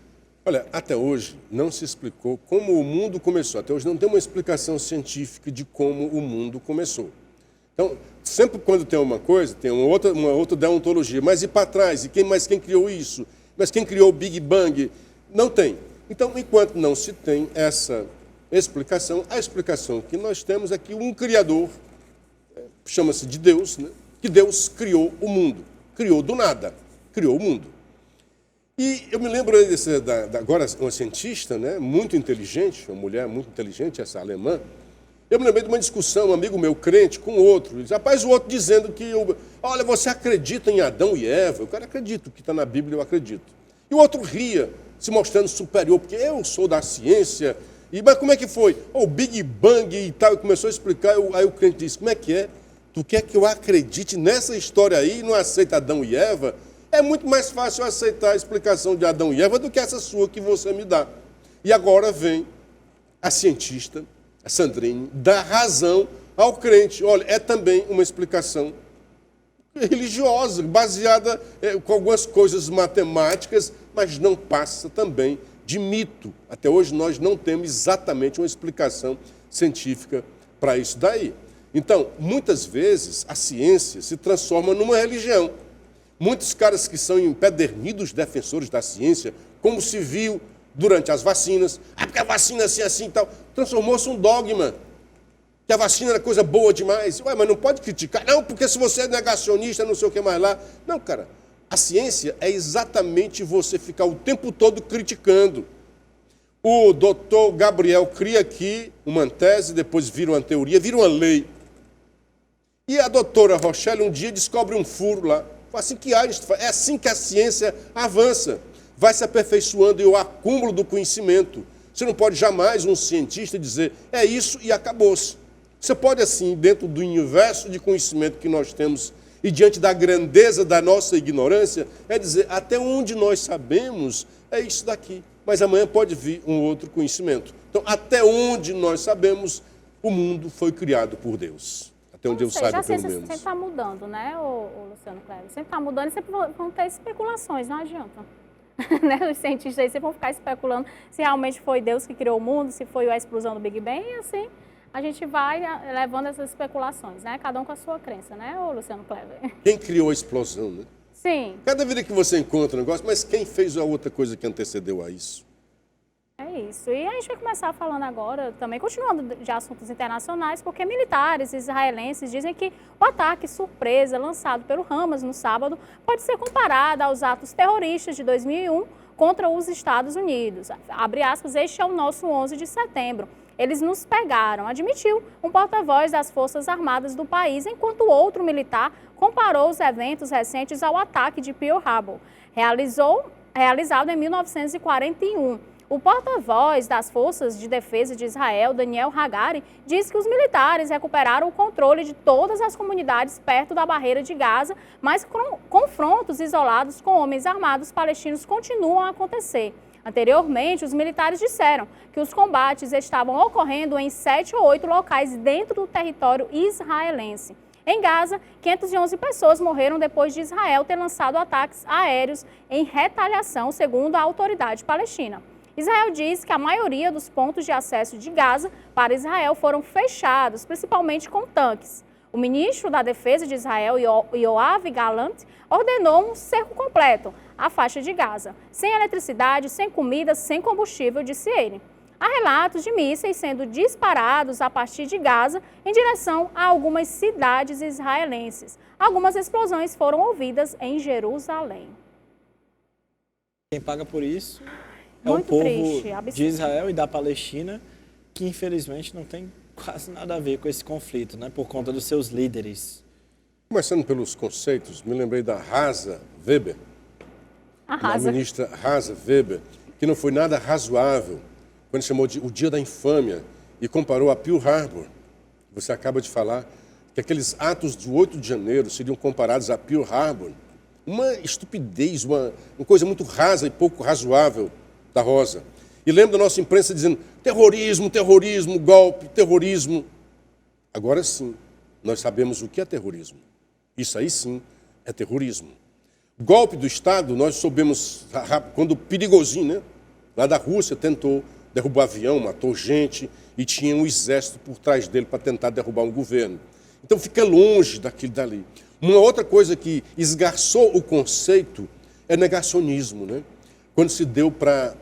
Olha, até hoje não se explicou como o mundo começou. Até hoje não tem uma explicação científica de como o mundo começou. Então, sempre quando tem uma coisa, tem uma outra deontologia. Mas e para trás? E quem criou isso? Mas quem criou o Big Bang? Não tem. Então, enquanto não se tem essa explicação, a explicação que nós temos é que um Criador, chama-se de Deus, né? Que Deus criou o mundo. Criou do nada. Criou o mundo. E eu me lembro agora, uma cientista, né, muito inteligente, uma mulher muito inteligente, essa alemã. Eu me lembrei de uma discussão, um amigo meu crente com outro. Ele disse, rapaz, o outro dizendo que, olha, você acredita em Adão e Eva? Eu quero acredito, o que está na Bíblia eu acredito. E o outro ria, se mostrando superior, porque eu sou da ciência. Mas como é que foi? O Big Bang e tal, e começou a explicar. Aí o crente disse, como é que é? Tu quer que eu acredite nessa história aí e não aceita Adão e Eva? É muito mais fácil eu aceitar a explicação de Adão e Eva do que essa sua que você me dá. E agora vem a cientista, a Sandrine, dá razão ao crente. Olha, é também uma explicação religiosa, baseada com algumas coisas matemáticas, mas não passa também de mito. Até hoje nós não temos exatamente uma explicação científica para isso daí. Então, muitas vezes, a ciência se transforma numa religião. Muitos caras que são empedernidos defensores da ciência, como se viu durante as vacinas, porque a vacina assim e tal, transformou-se um dogma, que a vacina era coisa boa demais. Ué, mas não pode criticar, não, porque se você é negacionista, não sei o que mais lá. Não, cara, a ciência é exatamente você ficar o tempo todo criticando. O doutor Gabriel cria aqui uma tese, depois vira uma teoria, vira uma lei. E a doutora Rochelle um dia descobre um furo lá. Assim que Einstein, é assim que a ciência avança, vai se aperfeiçoando e o acúmulo do conhecimento. Você não pode jamais, um cientista, dizer, é isso e acabou-se. Você pode, assim, dentro do universo de conhecimento que nós temos e diante da grandeza da nossa ignorância, é dizer, até onde nós sabemos, é isso daqui. Mas amanhã pode vir um outro conhecimento. Então, até onde nós sabemos, o mundo foi criado por Deus. Até onde eu saiba, pelo menos. Sempre está mudando, né, o Luciano Cleber? Sempre está mudando e sempre vão ter especulações, não adianta. Né? Os cientistas aí sempre vão ficar especulando se realmente foi Deus que criou o mundo, se foi a explosão do Big Bang, e assim a gente vai levando essas especulações, né? Cada um com a sua crença, né, o Luciano Cleber? Quem criou a explosão, né? Sim. Cada vida que você encontra um negócio, mas quem fez a outra coisa que antecedeu a isso? É isso. E a gente vai começar falando agora, também continuando de assuntos internacionais, porque militares israelenses dizem que o ataque surpresa lançado pelo Hamas no sábado pode ser comparado aos atos terroristas de 2001 contra os Estados Unidos. Abre aspas, este é o nosso 11 de setembro. Eles nos pegaram, admitiu um porta-voz das Forças Armadas do país, enquanto outro militar comparou os eventos recentes ao ataque de Pearl Harbor, realizado em 1941. O porta-voz das Forças de Defesa de Israel, Daniel Hagari, diz que os militares recuperaram o controle de todas as comunidades perto da barreira de Gaza, mas confrontos isolados com homens armados palestinos continuam a acontecer. Anteriormente, os militares disseram que os combates estavam ocorrendo em 7 ou 8 locais dentro do território israelense. Em Gaza, 511 pessoas morreram depois de Israel ter lançado ataques aéreos em retaliação, segundo a autoridade palestina. Israel diz que a maioria dos pontos de acesso de Gaza para Israel foram fechados, principalmente com tanques. O ministro da Defesa de Israel, Yoav Gallant, ordenou um cerco completo à faixa de Gaza, sem eletricidade, sem comida, sem combustível, disse ele. Há relatos de mísseis sendo disparados a partir de Gaza em direção a algumas cidades israelenses. Algumas explosões foram ouvidas em Jerusalém. Quem paga por isso é Muito o povo triste, absurdo. de Israel e da Palestina, que infelizmente não tem quase nada a ver com esse conflito, né? Por conta dos seus líderes. Começando pelos conceitos, me lembrei da Rosa Weber, a ministra Rosa Weber, que não foi nada razoável quando chamou de o dia da infâmia e comparou a Pearl Harbor. Você acaba de falar que aqueles atos do 8 de janeiro seriam comparados a Pearl Harbor. Uma estupidez, uma coisa muito rasa e pouco razoável da Rosa. E lembro da nossa imprensa dizendo terrorismo, terrorismo, golpe, terrorismo. Agora sim, nós sabemos o que é terrorismo. Isso aí sim é terrorismo. Golpe do Estado, nós soubemos quando o Perigosinho, né, lá da Rússia, tentou derrubar avião, matou gente e tinha um exército por trás dele para tentar derrubar um governo. Então fica longe daquilo dali. Uma outra coisa que esgarçou o conceito é negacionismo, né? Quando se deu para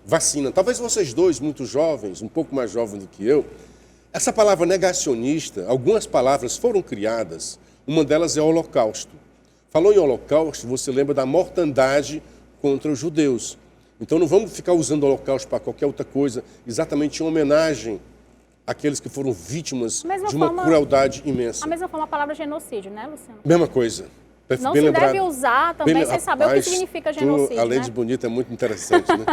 vacina. Talvez vocês dois, muito jovens, um pouco mais jovens do que eu, essa palavra negacionista, algumas palavras foram criadas, uma delas é holocausto. Falou em holocausto, você lembra da mortandade contra os judeus. Então não vamos ficar usando o holocausto para qualquer outra coisa, exatamente em homenagem àqueles que foram vítimas de uma crueldade imensa. A mesma forma a palavra genocídio, né, Luciano? Mesma coisa. Não bem se lembrado. deve usar também sem saber o que significa genocídio, além né? de bonita, é muito interessante, né?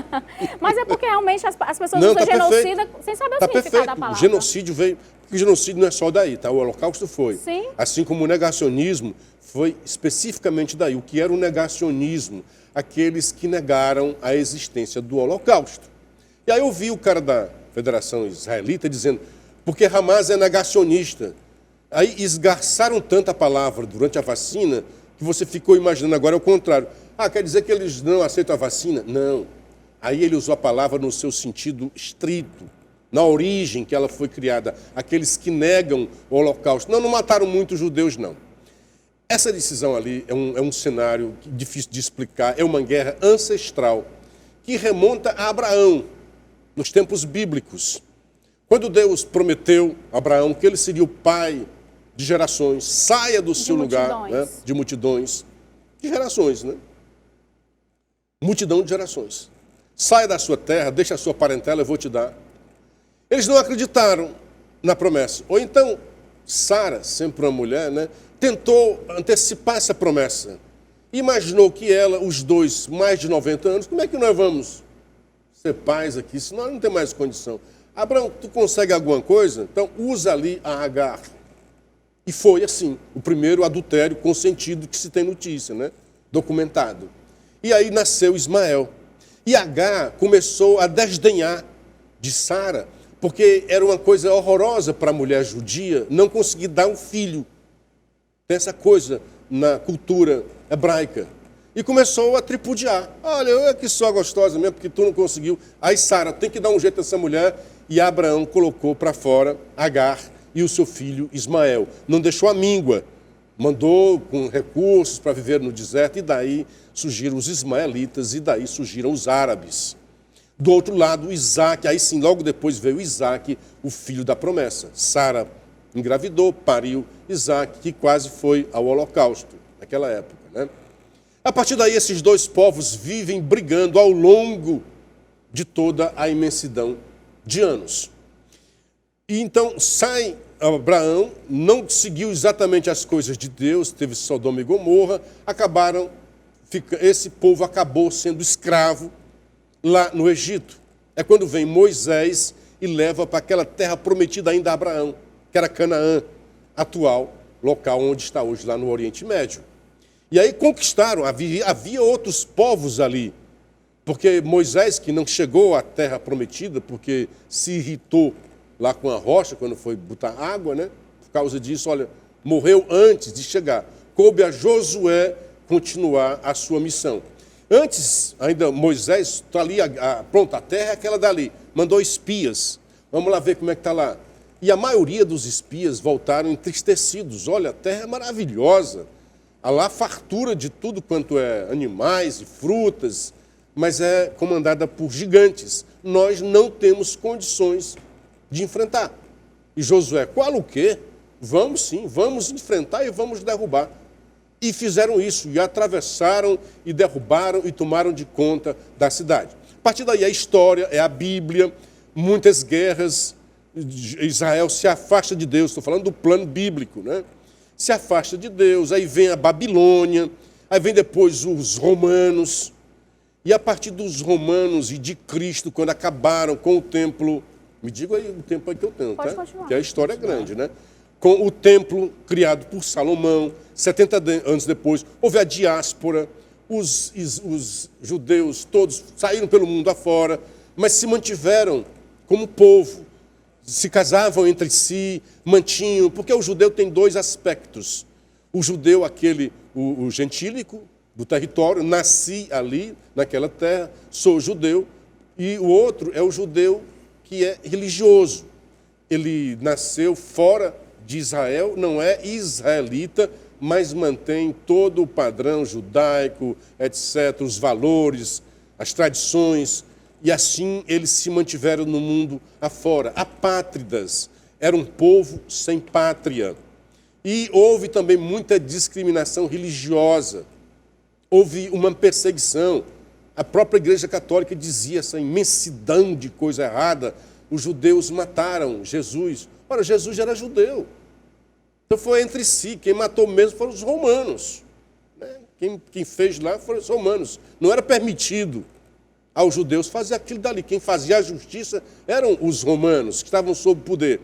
Mas é porque realmente as pessoas usam genocida sem saber o significado da palavra. O genocídio veio... Porque o genocídio não é só daí, tá? O holocausto foi. Sim. Assim como o negacionismo foi especificamente daí. O que era o negacionismo? Aqueles que negaram a existência do holocausto. E aí eu vi o cara da Federação Israelita dizendo, porque Hamas é negacionista. Aí esgarçaram tanto a palavra durante a vacina que você ficou imaginando agora é o contrário. Ah, quer dizer que eles não aceitam a vacina? Não. Aí ele usou a palavra no seu sentido estrito, na origem que ela foi criada. Aqueles que negam o holocausto. Não mataram muitos judeus, não. Essa decisão ali é um cenário difícil de explicar. É uma guerra ancestral que remonta a Abraão, nos tempos bíblicos. Quando Deus prometeu a Abraão que ele seria o pai de gerações, saia do seu lugar, né, de multidões, de gerações, né? Multidão de gerações. Saia da sua terra, deixa a sua parentela, eu vou te dar. Eles não acreditaram na promessa. Ou então, Sara, sempre uma mulher, né, tentou antecipar essa promessa. Imaginou que ela, os dois, mais de 90 anos, como é que nós vamos ser pais aqui, senão não tem mais condição. Abraão, tu consegue alguma coisa? Então, usa ali a Agar. E foi assim, o primeiro adultério consentido que se tem notícia, né? Documentado. E aí nasceu Ismael. E Agar começou a desdenhar de Sara, porque era uma coisa horrorosa para a mulher judia não conseguir dar um filho. Tem essa coisa na cultura hebraica. E começou a tripudiar. Olha, eu é que sou gostosa mesmo, porque tu não conseguiu. Aí Sara tem que dar um jeito nessa mulher. E Abraão colocou para fora Agar e o seu filho Ismael. Não deixou a míngua. Mandou com recursos para viver no deserto. E daí surgiram os ismaelitas. E daí surgiram os árabes. Do outro lado, Isaac. Aí sim, logo depois veio Isaac, o filho da promessa. Sara engravidou, pariu Isaac, que quase foi ao holocausto naquela época, né? A partir daí, esses dois povos vivem brigando ao longo de toda a imensidão de anos. E então sai Abraão, não seguiu exatamente as coisas de Deus, teve Sodoma e Gomorra, esse povo acabou sendo escravo lá no Egito. É quando vem Moisés e leva para aquela terra prometida ainda a Abraão, que era Canaã, atual local onde está hoje, lá no Oriente Médio. E aí conquistaram, havia outros povos ali, porque Moisés, que não chegou à terra prometida, porque se irritou lá com a rocha, quando foi botar água, né? Por causa disso, olha, morreu antes de chegar. Coube a Josué continuar a sua missão. Antes, ainda Moisés, está ali, pronto, a terra é aquela dali, mandou espias, vamos lá ver como é que está lá. E a maioria dos espias voltaram entristecidos. Olha, a terra é maravilhosa. Há lá fartura de tudo quanto é animais e frutas, mas é comandada por gigantes. Nós não temos condições de enfrentar. E Josué, qual o quê? Vamos sim, vamos enfrentar e vamos derrubar. E fizeram isso, e atravessaram, e derrubaram, e tomaram de conta da cidade. A partir daí a história, é a Bíblia, muitas guerras, Israel se afasta de Deus, estou falando do plano bíblico, né? Se afasta de Deus, aí vem a Babilônia, aí vem depois os romanos, e a partir dos romanos e de Cristo, quando acabaram com o templo, me diga aí o tempo aí que eu tenho, Pode tá? continuar. Porque a história é grande, né? Com o templo criado por Salomão, 70 anos depois, houve a diáspora, os judeus todos saíram pelo mundo afora, mas se mantiveram como povo, se casavam entre si, mantinham, porque o judeu tem dois aspectos. O judeu, o gentílico do território, nasci ali, naquela terra, sou judeu, e o outro é o judeu que é religioso. Ele nasceu fora de Israel, não é israelita, mas mantém todo o padrão judaico, etc., os valores, as tradições, e assim eles se mantiveram no mundo afora. Apátridas, era um povo sem pátria. E houve também muita discriminação religiosa, houve uma perseguição. A própria Igreja Católica dizia essa imensidão de coisa errada. Os judeus mataram Jesus. Ora, Jesus era judeu. Então foi entre si. Quem matou mesmo foram os romanos. Quem fez lá foram os romanos. Não era permitido aos judeus fazer aquilo dali. Quem fazia a justiça eram os romanos, que estavam sob poder.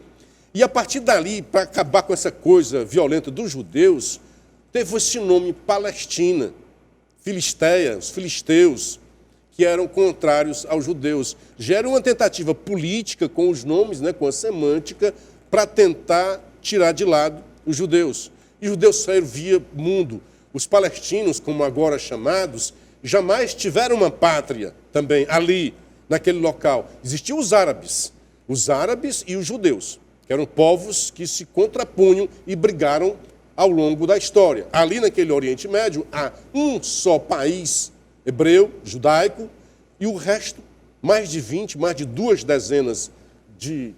E a partir dali, para acabar com essa coisa violenta dos judeus, teve esse nome Palestina, Filisteia, os filisteus, que eram contrários aos judeus. Já era uma tentativa política com os nomes, né, com a semântica, para tentar tirar de lado os judeus. E os judeus saíram via mundo. Os palestinos, como agora chamados, jamais tiveram uma pátria também ali, naquele local. Existiam os árabes e os judeus, que eram povos que se contrapunham e brigaram ao longo da história. Ali naquele Oriente Médio há um só país hebreu, judaico, e o resto, mais de 20, mais de 2 dezenas de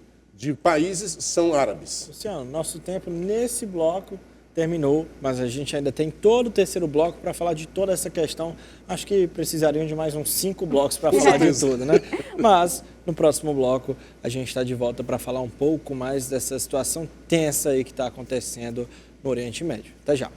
países são árabes. Luciano, nosso tempo nesse bloco terminou, mas a gente ainda tem todo o terceiro bloco para falar de toda essa questão. Acho que precisariam de mais uns 5 blocos para falar de tudo, né? Mas no próximo bloco a gente está de volta para falar um pouco mais dessa situação tensa aí que está acontecendo no Oriente Médio. Até já.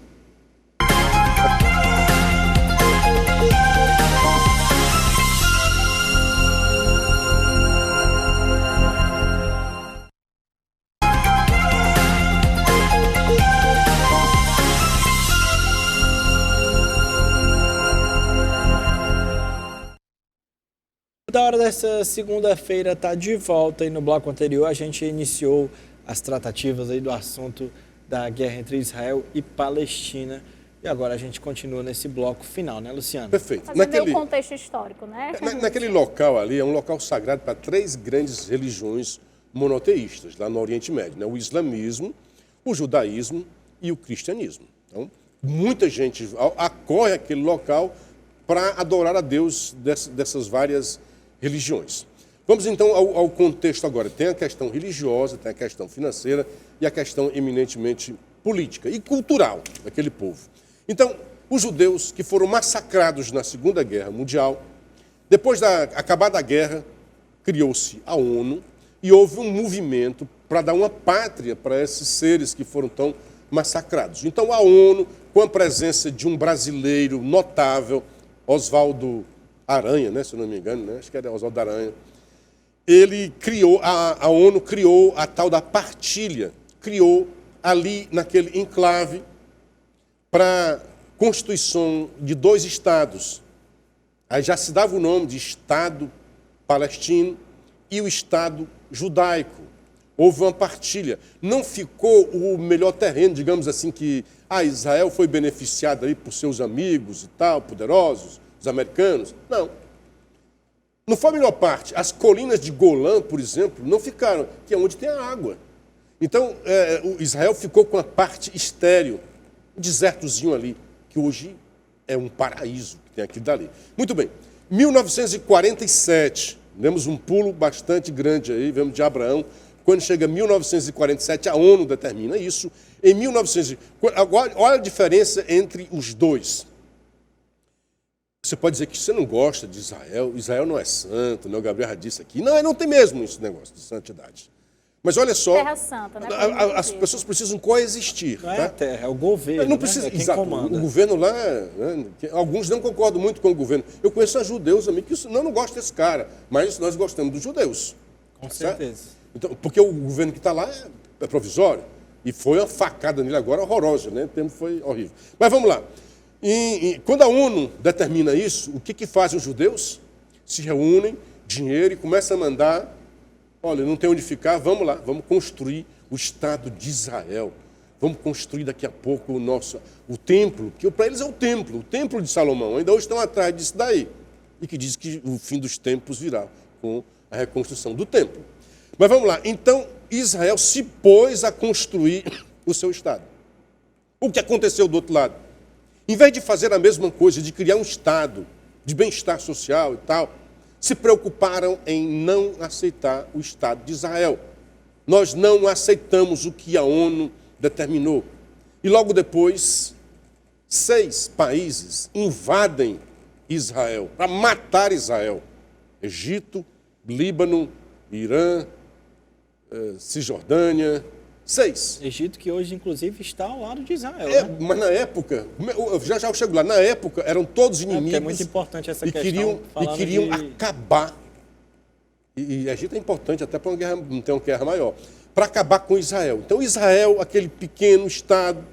Da hora dessa segunda-feira está de volta e no bloco anterior a gente iniciou as tratativas aí do assunto da guerra entre Israel e Palestina e agora a gente continua nesse bloco final, né, Luciano? Perfeito. Fazendo o contexto histórico, né? Naquele local ali é um local sagrado para 3 grandes religiões monoteístas lá no Oriente Médio, né? O islamismo, o judaísmo e o cristianismo. Então, muita gente acorre àquele local para adorar a Deus dessas várias religiões. Vamos então ao contexto agora. Tem a questão religiosa, tem a questão financeira e a questão eminentemente política e cultural daquele povo. Então, os judeus que foram massacrados na Segunda Guerra Mundial, depois da acabada a guerra, criou-se a ONU e houve um movimento para dar uma pátria para esses seres que foram tão massacrados. Então, a ONU, com a presença de um brasileiro notável, Oswaldo Aranha, né, se eu não me engano, né, acho que era Oswaldo Aranha, ele criou, a ONU criou a tal da partilha, criou ali naquele enclave para constituição de 2 estados. Aí já se dava o nome de Estado palestino e o Estado judaico. Houve uma partilha. Não ficou o melhor terreno, digamos assim, que Israel foi beneficiada aí por seus amigos e tal, poderosos, os americanos. Não. Não foi a melhor parte. As colinas de Golã, por exemplo, não ficaram, que é onde tem a água. Então, o Israel ficou com a parte estéril, um desertozinho ali, que hoje é um paraíso que tem aqui dali. Muito bem. 1947, demos um pulo bastante grande aí, vemos de Abraão. Quando chega 1947, a ONU determina isso. Em 1900, agora, olha a diferença entre os dois. Você pode dizer que você não gosta de Israel, Israel não é santo, né? O Gabriel já disse aqui. Não, não tem mesmo esse negócio de santidade. Mas olha só, Terra Santa, né? as pessoas precisam coexistir. Não é tá? a terra, é o governo, Não precisa, né? É quem exato, comanda. o governo lá, né, alguns não concordam muito com o governo. Eu conheço judeus, amigo, que não gostam desse cara, mas nós gostamos dos judeus. Com certo? certeza. Então, porque o governo que está lá é provisório. E foi uma facada nele agora horrorosa, né? O tempo foi horrível. Mas vamos lá. Quando a ONU determina isso, o que fazem os judeus? Se reúnem, dinheiro, e começam a mandar, olha, não tem onde ficar, vamos lá, vamos construir o Estado de Israel. Vamos construir daqui a pouco o templo, que para eles é o templo de Salomão. Ainda hoje estão atrás disso daí. E que diz que o fim dos tempos virá com a reconstrução do templo. Mas vamos lá. Então, Israel se pôs a construir o seu Estado. O que aconteceu do outro lado? Em vez de fazer a mesma coisa, de criar um Estado de bem-estar social e tal, se preocuparam em não aceitar o Estado de Israel. Nós não aceitamos o que a ONU determinou. E logo depois, 6 países invadem Israel para matar Israel. Egito, Líbano, Irã, Cisjordânia, 6. Egito, que hoje, inclusive, está ao lado de Israel. Né? Mas na época, já eu chego lá, na época eram todos inimigos. É muito importante essa questão. E queriam acabar. E Egito é importante até para não ter uma guerra maior. Para acabar com Israel. Então Israel, aquele pequeno estado,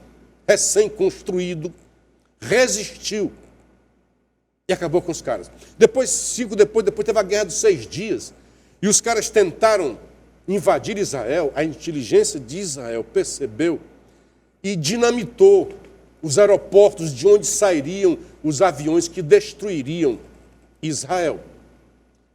recém-construído, resistiu. E acabou com os caras. Depois teve a Guerra dos 6 Dias. E os caras tentaram invadir Israel, a inteligência de Israel percebeu e dinamitou os aeroportos de onde sairiam os aviões que destruiriam Israel.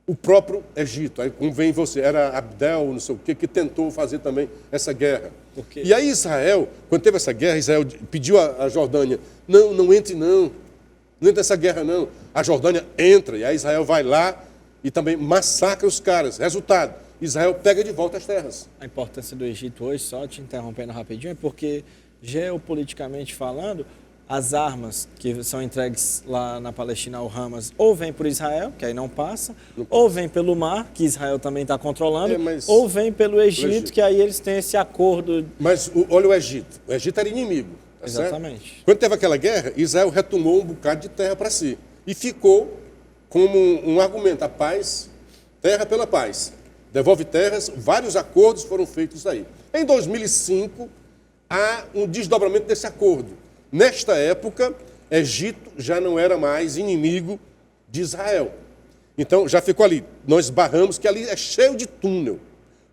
O próprio Egito, aí convém você, era Abdel, não sei o quê, que tentou fazer também essa guerra. E aí Israel, quando teve essa guerra, Israel pediu à Jordânia, não entre não entra nessa guerra não. A Jordânia entra, e aí Israel vai lá e também massacra os caras. Resultado, Israel pega de volta as terras. A importância do Egito hoje, só te interrompendo rapidinho, é porque, geopoliticamente falando, as armas que são entregues lá na Palestina ao Hamas ou vêm por Israel, que aí não passa, ou vem pelo mar, que Israel também está controlando, ou vem pelo Egito, que aí eles têm esse acordo. Mas olha o Egito era inimigo. Tá Exatamente. Certo? Quando teve aquela guerra, Israel retomou um bocado de terra para si. E ficou como um argumento, a paz, terra pela paz. Devolve terras, vários acordos foram feitos aí. Em 2005, há um desdobramento desse acordo. Nesta época, Egito já não era mais inimigo de Israel. Então, já ficou ali. Nós barramos, que ali é cheio de túnel,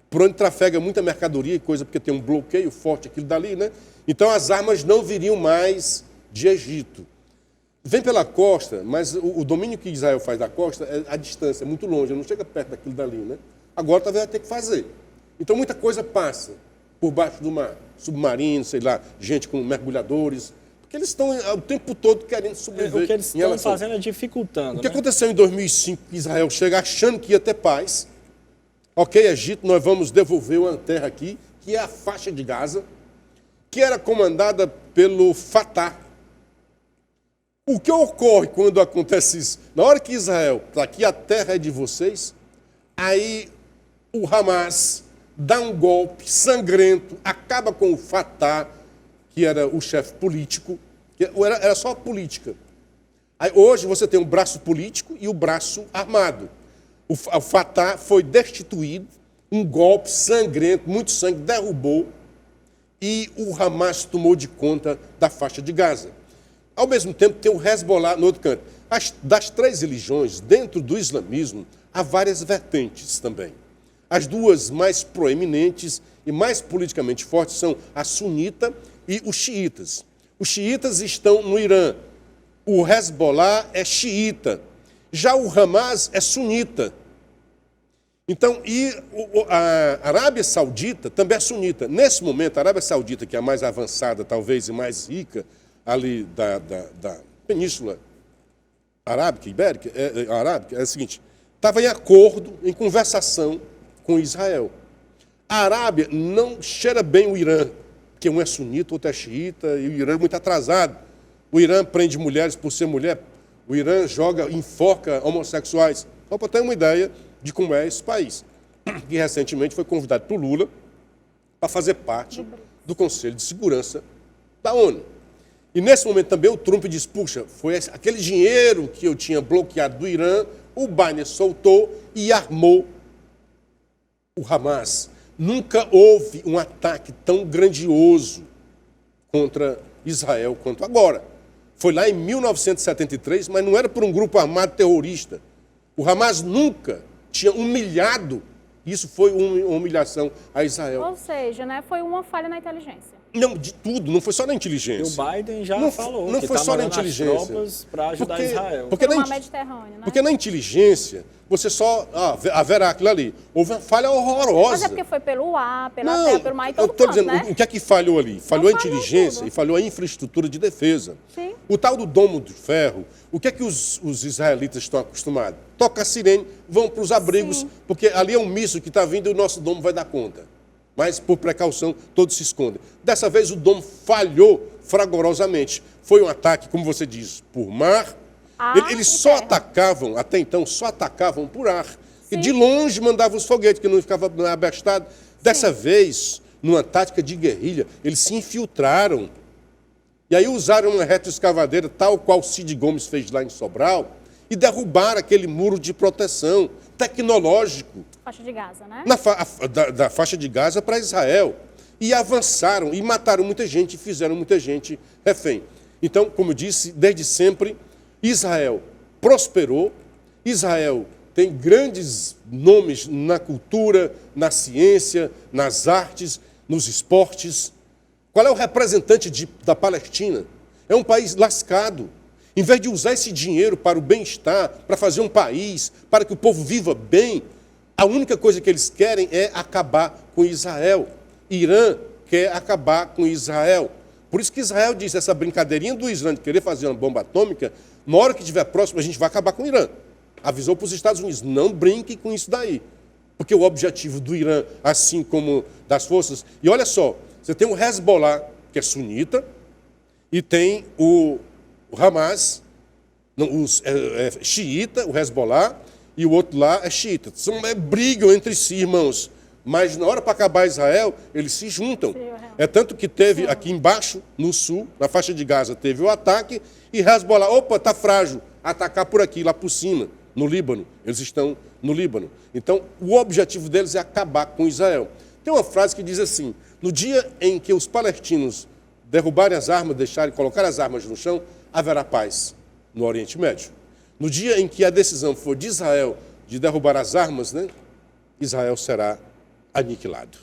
por onde trafega muita mercadoria e coisa, porque tem um bloqueio forte aquilo dali, né? Então, as armas não viriam mais de Egito. Vem pela costa, mas o domínio que Israel faz da costa, a distância é muito longe, não chega perto daquilo dali, né? Agora talvez vai ter que fazer. Então, muita coisa passa por baixo do mar. Submarino, sei lá, gente com mergulhadores, porque eles estão o tempo todo querendo sobreviver. O que eles estão fazendo é dificultando. O que aconteceu em 2005, Israel chega achando que ia ter paz. Ok, Egito, nós vamos devolver uma terra aqui, que é a faixa de Gaza, que era comandada pelo Fatah. O que ocorre quando acontece isso? Na hora que Israel, aqui a terra é de vocês, aí o Hamas dá um golpe sangrento, acaba com o Fatah, que era o chefe político, que era só política. Aí, hoje você tem o braço político e o braço armado. O Fatah foi destituído, um golpe sangrento, muito sangue, derrubou, e o Hamas tomou de conta da faixa de Gaza. Ao mesmo tempo, tem o Hezbollah no outro canto. Das 3 religiões, dentro do islamismo, há várias vertentes também. As duas mais proeminentes e mais politicamente fortes são a sunita e os xiitas. Os xiitas estão no Irã. O Hezbollah é xiita. Já o Hamas é sunita. Então, a Arábia Saudita também é sunita. Nesse momento, a Arábia Saudita, que é a mais avançada, talvez, e mais rica ali da Península Arábica, Ibérica, é o seguinte, estava em acordo, em conversação com Israel. A Arábia não cheira bem o Irã, porque um é sunita, outro é xiita, e o Irã é muito atrasado. O Irã prende mulheres por ser mulher, o Irã enforca homossexuais. Só para ter uma ideia de como é esse país, que recentemente foi convidado por Lula para fazer parte do Conselho de Segurança da ONU. E nesse momento também o Trump diz, puxa, foi aquele dinheiro que eu tinha bloqueado do Irã, o Biden soltou e armou o Hamas. Nunca houve um ataque tão grandioso contra Israel quanto agora. Foi lá em 1973, mas não era por um grupo armado terrorista. O Hamas nunca tinha humilhado, isso foi uma humilhação a Israel. Ou seja, né, foi uma falha na inteligência. Não, de tudo, não foi só na inteligência. E o Biden já falou não que foi está só na mandando as inteligência. tropas para ajudar Israel. Porque Por uma Mediterrânea, né? Porque na inteligência, você só haverá aquilo ali. Houve uma falha horrorosa. Mas é porque foi pelo ar, pela Não, terra, pelo mar e eu todo estou canto, dizendo, né? o que é que falhou ali? Falhou a falhou inteligência tudo. e falhou a infraestrutura de defesa. Sim. O tal do domo de ferro, o que é que os israelitas estão acostumados? Toca a sirene, vão para os abrigos, Sim. porque ali é um míssil que está vindo e o nosso domo vai dar conta. Mas, por precaução, todos se escondem. Dessa vez, o domo falhou fragorosamente. Foi um ataque, como você diz, por mar. Eles só terra. atacavam, até então, só atacavam por ar. E de longe mandavam os foguetes, que não ficava abastado. Dessa vez, numa tática de guerrilha, eles se infiltraram. E aí usaram uma retroescavadeira, tal qual Cid Gomes fez lá em Sobral, e derrubaram aquele muro de proteção tecnológico Faixa de Gaza, né? da faixa de Gaza para Israel. E avançaram, e mataram muita gente, e fizeram muita gente refém. Então, como eu disse, desde sempre, Israel prosperou, Israel tem grandes nomes na cultura, na ciência, nas artes, nos esportes. Qual é o representante da Palestina? É um país lascado. Em vez de usar esse dinheiro para o bem-estar, para fazer um país, para que o povo viva bem, a única coisa que eles querem é acabar com Israel. Irã quer acabar com Israel. Por isso que Israel disse, essa brincadeirinha do Islã de querer fazer uma bomba atômica, na hora que estiver próximo, a gente vai acabar com o Irã. Avisou para os Estados Unidos, não brinque com isso daí. Porque o objetivo do Irã, assim como das forças... E olha só, você tem o Hezbollah, que é sunita, e tem o Hamas, xiita, o Hezbollah, e o outro lá é xiita. Brigam entre si, irmãos. Mas na hora para acabar Israel, eles se juntam. É tanto que teve aqui embaixo, no sul, na faixa de Gaza, teve o ataque, e Hezbollah, opa, está frágil, atacar por aqui, lá por cima, no Líbano. Eles estão no Líbano. Então, o objetivo deles é acabar com Israel. Tem uma frase que diz assim, no dia em que os palestinos derrubarem as armas, colocar as armas no chão, haverá paz no Oriente Médio. No dia em que a decisão for de Israel de derrubar as armas, né, Israel será aniquilado.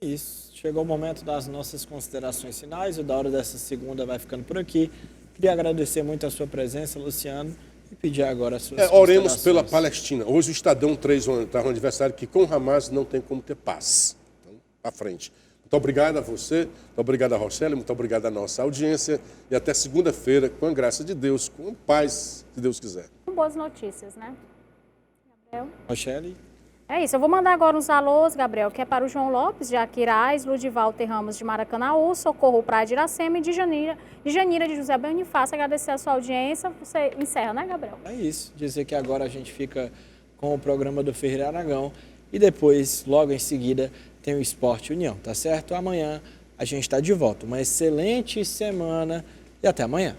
Isso. Chegou o momento das nossas considerações finais. O Da Hora dessa segunda vai ficando por aqui. Queria agradecer muito a sua presença, Luciano, e pedir agora as suas oremos pela considerações. Palestina. Hoje o Estadão 3 está um aniversário que com Hamas não tem como ter paz. Então, à frente. Muito obrigado a você, muito obrigado a Rochelle, muito obrigado à nossa audiência. E até segunda-feira, com a graça de Deus, com paz, se Deus quiser. Com boas notícias, né? Gabriel? Rochelle? É isso, eu vou mandar agora uns alôs, Gabriel, que é para o João Lopes, de Aquiraz, Ludivalter Ramos, de Maracanaú, Socorro Praia de Iracema e de Janira de José Bonifácio. Agradecer a sua audiência. Você encerra, né, Gabriel? É isso. Dizer que agora a gente fica com o programa do Ferreira Aragão e depois, logo em seguida, tem o Esporte União, tá certo? Amanhã a gente está de volta. Uma excelente semana e até amanhã.